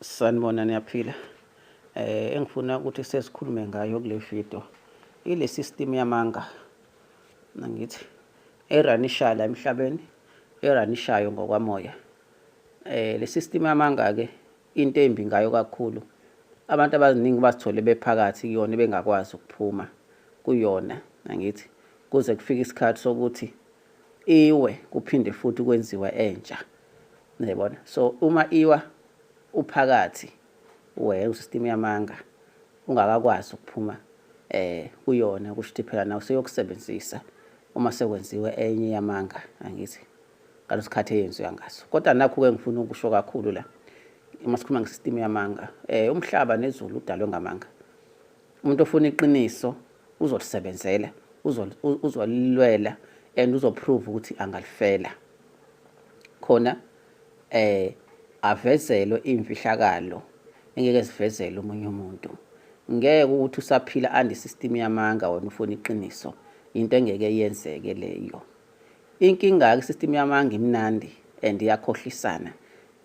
Sanibona, niyaphila. Engifuna ukuthi sesikhulume ngayo kule video ile system yamanga, nangithi eranisha la emhlabeni, eranishayo ngokwamoya. Le system yamanga ke into embi ngayo kakhulu. Abantu abaningi basithole bephakathi kuyona bengakwazi ukuphuma kuyona, nangithi kuze kufike isikhathi sokuthi iwe kuphinde futhi kwenziwa entsha. Niyabona? So uma iwa uphakathi usystem yamanga ungakakwazi ukuphuma kuyona, kusho ukuthi phela nawe seyokusebenzisa uma sekwenziwe enye yamanga, angithi ngalesikhathi eyenziwa ngaso. Kodwa nakho ke ngifuna ukusho kakhulu la uma sikhuluma ngesystem yamanga, umhlaba nezulu udalwe ngamanga. Umuntu ofuna iqiniso uzolisebenzela, uzolilwela and uzoprove ukuthi angalifela khona avezelwe imfihlakalo engeke sivezele umunye umuntu. Ngeke ukuthi usaphila andi system yamanga wena ufuna iqiniso, into engeke yenzeke leyo. Inkinga ke system yamanga imnandi and iyakhohlisana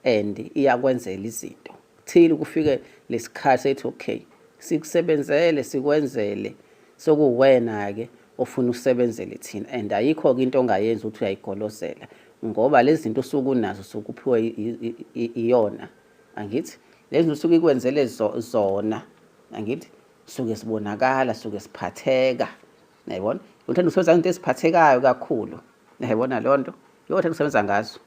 and iyakwenzela izinto till kufike lesikhathi ethi okay sikusebenzele sikwenzele sokuwena ke ofuna usebenzele thina, and ayikho ke into ongayenza ukuthi uyayigolozela ngoba lezi zinto usukunazo sokuphiwa iyona, angithi lezi zinto usuke ikwenzele zona, angithi suke sibonakala, suke siphatheka. Nayibona uthanda ukusebenza into esiphathekayo kakhulu, nayibona lonto yothanda ukusebenza ngazo.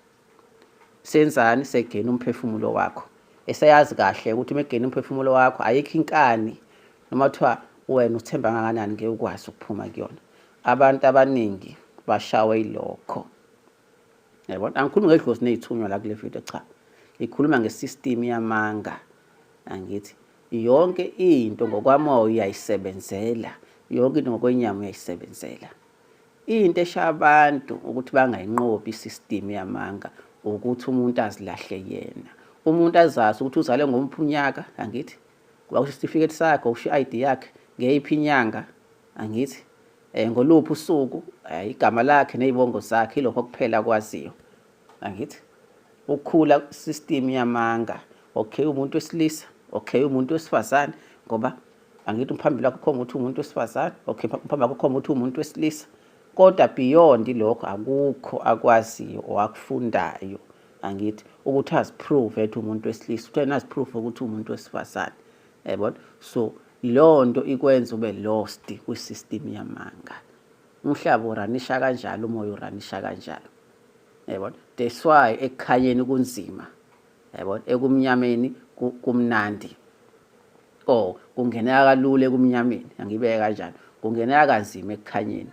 Senzani? Segena umphefumulo wakho, esayazi kahle ukuthi megena umphefumulo wakho ayikho inkani noma kuthiwa wena uthemba kangakanani ngeke ukwazi ukuphuma kuyona. Abantu abaningi bashawe ilokho. Yabona, angikhulumi ngedlozi nezithunywa la kule video, cha, ngikhuluma ngesystem yamanga, angithi yonke into ngokwamoya uyayisebenzela, yonke into ngokwenyama uyayisebenzela. Into eshaya abantu ukuthi bangayinqobi isystem yamanga ukuthi umuntu azilahle yena, umuntu azazi ukuthi uzale ngomphi unyaka, angithi kuba certificate sakhe usho ID yakhe ngeyiphi inyanga, angithi ngoluphi usuku, igama lakhe nezibongo zakhe ilokho kuphela kwaziyo, angithi ukukhula system yamanga. Okay, umuntu wesilisa, okay, umuntu wesifazane, ngoba angithi umphambili wakho khona ukuthi umuntu wesifazane, okay, umphambili wakho khona ukuthi umuntu wesilisa, kodwa beyond lokho akukho akwaziyo owakufundayo, angithi ukuthi aziprove ethi umuntu wesilisa, uthena aziprove ukuthi umuntu wesifazane. Yabona? So lonto ikwenza ube lost kwisystem yamanga. Umhlaba uranisha kanjalo, umoya uranisha kanjalo. Yabona? That's why ekukhanyeni kunzima, yabona, ekumnyameni kumnandi. Kungeneka kalula ekumnyameni, angibeke kanjalo. Kungeneka kanzima ekukhanyeni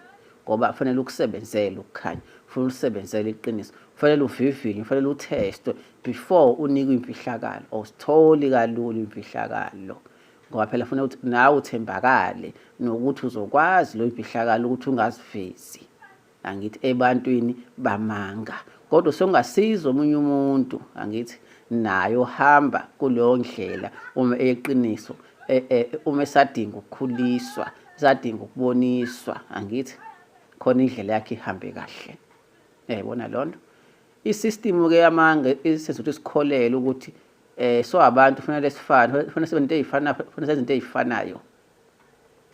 ngoba kufanele ukusebenzele ukukhanya, kufanele usebenzele iqiniso, kufanele uvivinye, kufanele utheste before unikwe imfihlakalo. Awusitholi kalula imfihlakalo ngoba phela kufanele ukuthi nawe uthembakale nokuthi uzokwazi lo imfihlakalo ukuthi ungazivezi, angithi ebantwini bamanga. Kodwa songasiza omunye umuntu, angithi nayo hamba kuleyo ndlela uma eqiniso, uma esadinga ukukhuliswa, esadinga ukuboniswa, angithi khona indlela yakhe ihambe kahle. Yabona lonto? Isystem ke yamanga isenza ukuthi sikholele ukuthi so abantu kufanele sifane, kufanele sibe into ezifanayo, kufanele senze into ezifanayo.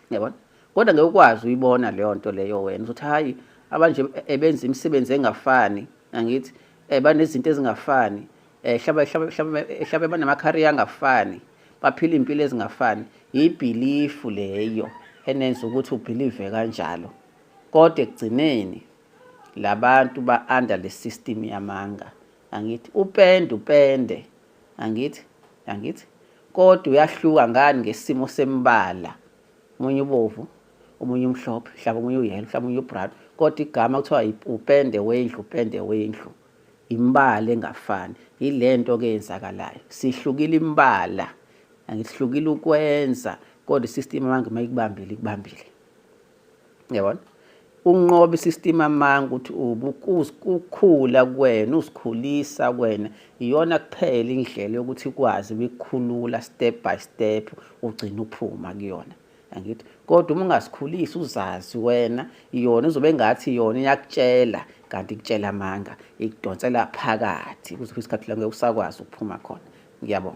Yabona? Kodwa ngeke ukwazi uyibona leyo nto leyo wena ukuthi hayi abanje ebenza imisebenzi engafani, angithi banezinto ezingafani, hlaba banama-career angafani, baphila impilo ezingafani. Ibelief leyo enenza ukuthi ubelieve kanjalo, kodwa ekugcineni labantu ba-under le system yamanga, angithi upende, angithi kodwa uyahluka ngani ngesimo sembala, omunye ubovu, omunye umhlophe, mhlawumbe omunye uyelo, mhlawumbe omunye ubrown, kodwa igama kuthiwa upende wendlu, imbala engafani. Yilento ke yenzakalayo, sihlukile imbala, angithi sihlukile ukwenza, kodwa isystem yamanga mayikubambile. Yabona? Unqoba isystem yamanga ukuthi ukukhula kuwena, uzikhulisa kuwena, iyona kuphela indlela yokuthi ikwazi ukukhulula step by step ugcina uphuma kuyona, angithi. Kodwa uma ungasikhulisi uzazi wena, iyona uzobe engathi iyona iyakutshela, kanti ikutshela amanga, ikudonsela phakathi kuze isikhathi la ngeke usakwazi ukuphuma khona. Ngiyabonga.